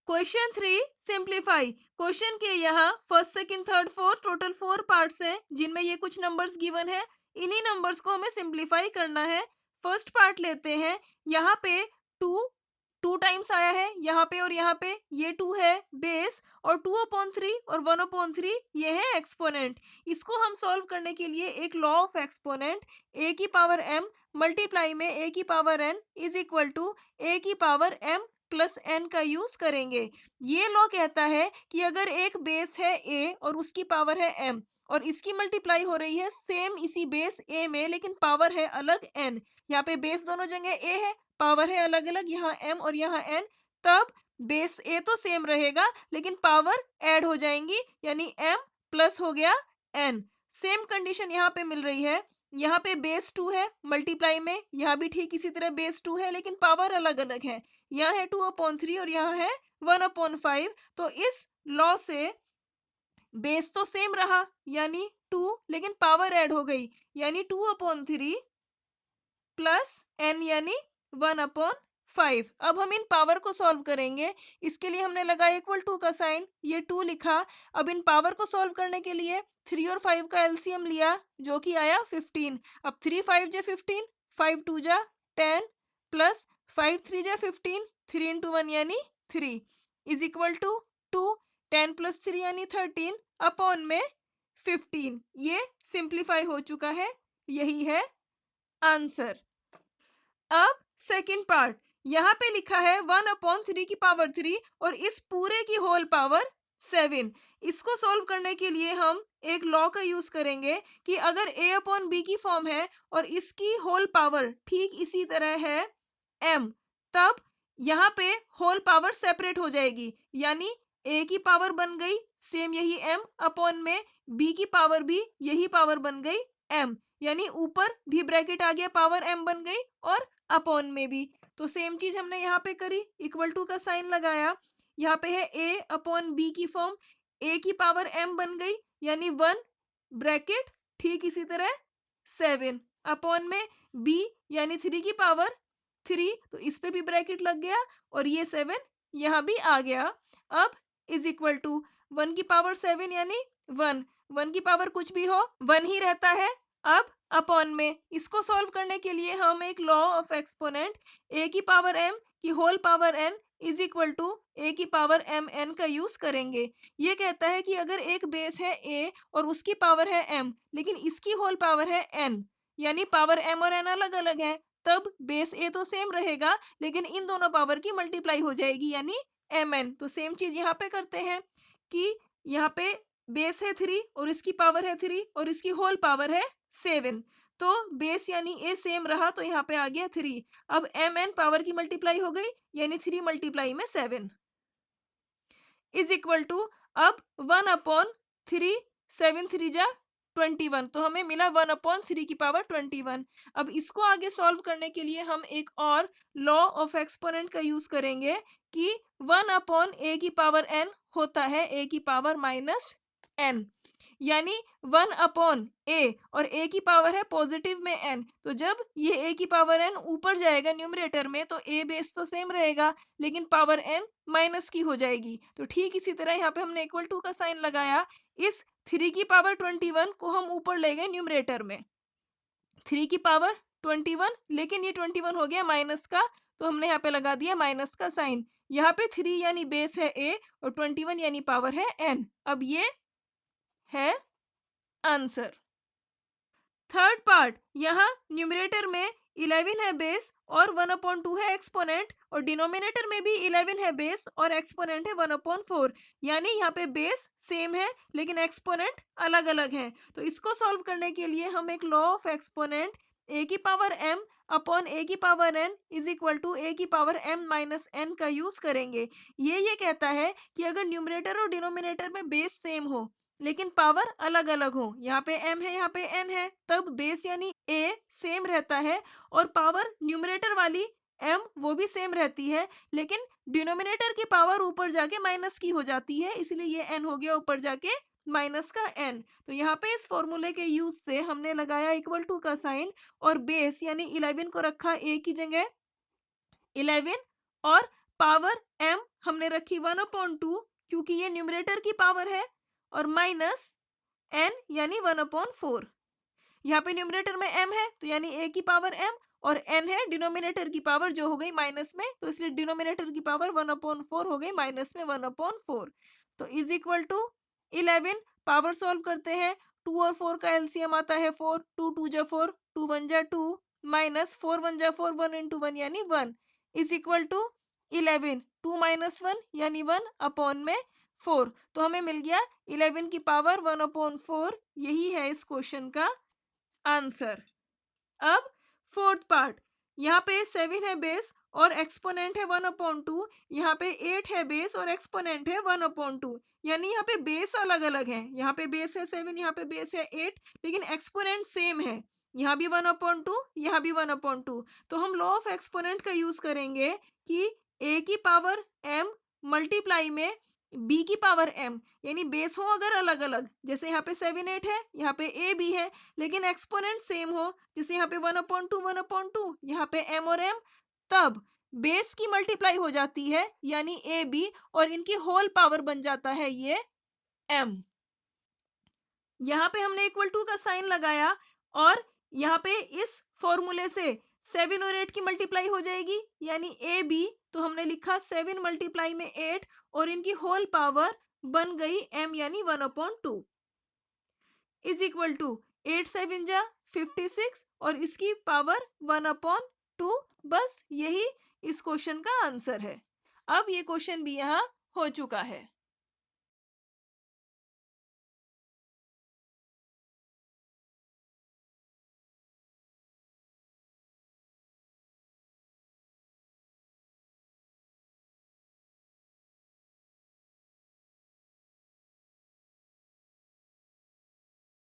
Question 3 simplify. Question के यहाँ first second third fourth total 4 parts हैं जिनमें ये कुछ नंबर्स गिवन है। इन्हीं नंबर्स को हमें सिंप्लीफाई करना है। फर्स्ट पार्ट लेते हैं। यहाँ पे 2 टाइम्स आया है, यहाँ पे और यहाँ पे ये 2 है बेस, और 2/3 और 1/3 ये है एक्सपोनेंट। इसको हम सॉल्व करने के लिए एक लॉ ऑफ एक्सपोनेंट a की पावर m मल्टीप्लाई में a की power n is equal to a की पावर m प्लस n का यूज करेंगे। ये लॉ कहता है कि अगर एक बेस है a और उसकी पावर है m और इसकी मल्टीप्लाई हो रही है सेम इसी बेस a में, लेकिन पावर है अलग n। यहाँ पे बेस दोनों जगह a है, पावर है अलग अलग, यहाँ m और यहाँ n, तब बेस a तो सेम रहेगा लेकिन पावर ऐड हो जाएंगी, यानी m प्लस हो गया n। सेम कंडीशन यहाँ पे मिल रही है। यहाँ पे बेस 2 है मल्टीप्लाई में, यहाँ भी ठीक इसी तरह बेस 2 है लेकिन पावर अलग अलग है। यहाँ है 2/3 और यहाँ है 1/5। तो इस लॉ से बेस तो सेम रहा यानी 2, लेकिन पावर ऐड हो गई यानी 2/3 प्लस n यानी 1/5। अब हम इन पावर को सॉल्व करेंगे। इसके लिए हमने लगाया इक्वल टू का साइन, ये 2 लिखा। अब इन पावर को सॉल्व करने के लिए 3 और 5 का एलसीएम लिया जो कि आया 15। अब 3 5 जा 15, 5 2 जा 10 प्लस 5 3 जा 15, 3 into 1 यानी 3 इज इक्वल टू 2, 10 प्लस 3 यानी 13 अपॉन में 15। ये सिंप्लीफाई हो चुका है, यही है आंसर। अब सेकंड पार्ट, यहाँ पे लिखा है 1/3 की पावर 3 और इस पूरे की होल पावर 7। इसको सॉल्व करने के लिए हम एक लॉ का यूज करेंगे कि अगर a/b की फॉर्म है और इसकी होल पावर ठीक इसी तरह है m, तब यहाँ पे होल पावर सेपरेट हो जाएगी, यानी a की पावर बन गई सेम यही m अपॉन में b की पावर भी यही पावर बन गई m, यानी ऊपर भी ब्रैकेट आ गया पावर m बन गई और अपॉन में भी। तो सेम चीज हमने यहाँ पे करी, इक्वल टू का साइन लगाया। यहाँ पे है a/b की फॉर्म, a की पावर m बन गई यानी 1 ब्रैकेट ठीक इसी तरह 7 अपॉन में b यानी 3 की पावर 3, तो इस पे भी ब्रैकेट लग गया और ये 7 यहाँ भी आ गया। अब इज इक्वल टू 1 की पावर 7 यानी 1, 1 की पावर कुछ भी हो 1 ही रहता है। अब अपॉन में इसको सॉल्व करने के लिए हम एक लॉ ऑफ एक्सपोनेंट a की पावर m की whole power n is equal to a की पावर m n का यूज करेंगे। ये कहता है कि अगर एक बेस है a और उसकी पावर है m लेकिन इसकी होल पावर है n, यानी पावर m और n अलग अलग है, तब बेस a तो सेम रहेगा लेकिन इन दोनों पावर की मल्टीप्लाई हो जाएगी यानी mn। तो सेम चीज यहाँ पे करते हैं कि यहाँ पे बेस है 3 और इसकी पावर है 3 और इसकी होल पावर है 7, तो बेस यानी a सेम रहा तो यहाँ पे आ गया 3। अब mn पावर की मल्टीप्लाई हो गई यानी 3 मल्टीप्लाई में 7 इज इक्वल टू अब 1/3, 7 3 जा 21, तो हमें मिला 1/3 की पावर 21। अब इसको आगे सॉल्व करने के लिए हम एक और लॉ ऑफ एक्सपोनेंट का यूज करेंगे कि 1/a की पावर n होता है a की पावर -n, यानी 1/a और a की पावर है पॉजिटिव में n, तो जब ये a की पावर n ऊपर जाएगा न्यूमरेटर में तो a बेस तो सेम रहेगा लेकिन पावर n माइनस की हो जाएगी। तो ठीक इसी तरह यहाँ पे हमने इक्वल टू का साइन लगाया। इस 3 की पावर 21 को हम ऊपर ले गए न्यूमरेटर में, 3 की पावर 21, लेकिन ये 21 हो गया माइनस का, तो हमने यहाँ पे लगा दिया माइनस का साइन। यहाँ पे 3 यानी बेस है a और 21 यानी पावर है n। अब ये है आंसर। थर्ड पार्ट, यहाँ न्यूमरेटर में 11 है बेस और 1/2 है एक्सपोनेंट और डिनोमिनेटर में भी 11 है बेस और एक्सपोनेंट है 1/4, यानी यहाँ पे बेस सेम है लेकिन एक्सपोनेंट अलग अलग है। तो इसको सॉल्व करने के लिए हम एक लॉ ऑफ एक्सपोनेंट a की पावर m अपॉन a की power n is equal to a की पावर m माइनस n का यूज करेंगे। ये कहता है कि अगर न्यूमरेटर और डिनोमिनेटर में बेस सेम हो लेकिन पावर अलग अलग हो, यहाँ पे m है यहाँ पे n है, तब बेस यानी a सेम रहता है और पावर न्यूमरेटर वाली m वो भी सेम रहती है, लेकिन डिनोमिनेटर की पावर ऊपर जाके माइनस की हो जाती है, इसलिए ये n हो गया ऊपर जाके माइनस का n। तो यहाँ पे इस फॉर्मूले के यूज से हमने लगाया इक्वल टू का साइन और बेस यानी 11 को रखा a की जगह 11 और पावर m हमने रखी 1/2 क्योंकि ये न्यूमरेटर की पावर है, और माइनस n यानी 1/4। यहाँ पे न्यूमरेटर में m है तो यानी a की पावर m, और n है डिनोमिनेटर की पावर जो हो गई माइनस में, तो इसलिए डिनोमिनेटर की पावर 1/4 हो गई माइनस में 1/4। तो is equal to 11। Power solve करते हैं, 2 और 4 का एलसीएम आता है 4, 2 2 जा 4, 2 1 जा 2, माइनस 4 1 जा 4, 1 इंटू 1 यानी 1 इज इक्वल टू 11। 2 माइनस 1 यानी 1 अपॉन में 4, तो हमें मिल गया 11 की पावर 1/4। यही है इस क्वेश्चन का आंसर। अब फोर्थ पार्ट, यहाँ पे 7 है बेस और एक्सपोनेंट है 1/2, यहाँ पे 8 है बेस और एक्सपोनेंट है 1/2, यानी यहाँ पे बेस अलग अलग है। यहाँ पे बेस है 7, यहाँ पे बेस है 8, लेकिन एक्सपोनेंट सेम है। यहाँ भी 1/2, यहाँ भी 1/2। तो हम लॉ ऑफ एक्सपोनेंट का यूज करेंगे कि a की पावर m मल्टीप्लाई में b की पावर m, यानी बेस हो अगर अलग अलग, जैसे यहाँ पे 7 8 है, यहाँ पे a b है, लेकिन एक्सपोनेंट सेम हो, जैसे यहाँ पे 1/2 1/2, यहाँ पे m और m, तब बेस की मल्टीप्लाई हो जाती है यानी a b, और इनकी होल पावर बन जाता है ये m। यहाँ पे हमने इक्वल टू का साइन लगाया, और यहाँ पे इस फॉर्मूले से 7 और 8 की मल्टीप्लाई हो जाएगी यानी ए बी, तो हमने लिखा 7 मल्टीप्लाई में 8, और इनकी होल पावर बन गई m यानी 1/2 इज इक्वल टू 8 7 जा 56, और इसकी पावर 1/2। बस यही इस क्वेश्चन का आंसर है। अब ये क्वेश्चन भी यहाँ हो चुका है।